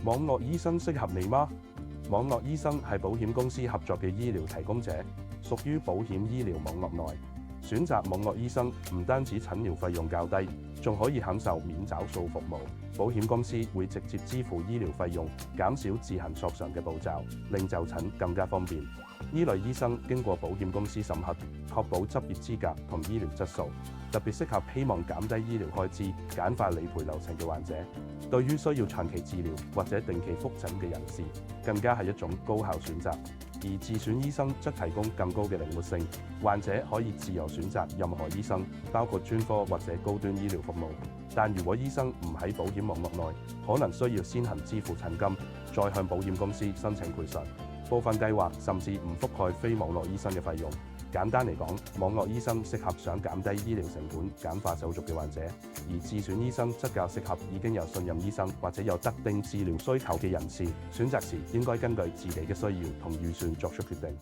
網絡醫生適合你嗎？網絡醫生係保險公司合作嘅醫療提供者，屬於保險醫療網絡內。選擇網絡醫生唔單止診療費用較低，仲可以享受免找數服務。保險公司會直接支付醫療費用，減少自行索償嘅步驟，令就診更加方便。呢類醫生經過保險公司審核，確保執業資格同醫療質素，特別適合希望減低醫療開支、簡化理賠流程嘅患者。對於需要長期治療或者定期覆診嘅人士，更加係一種高效選擇。而自選醫生則提供更高嘅靈活性，患者可以自由選擇任何醫生，包括專科或者高端醫療服務。但如果醫生唔喺保險網絡內，可能需要先行支付診金，再向保險公司申請賠償。部分計劃甚至唔覆蓋非網絡醫生嘅費用。簡單嚟講，網絡醫生適合想減低醫療成本、簡化手續嘅患者，而自選醫生則較適合已經有信任醫生或者有特定治療需求嘅人士。選擇時應該根據自己嘅需要同預算作出決定。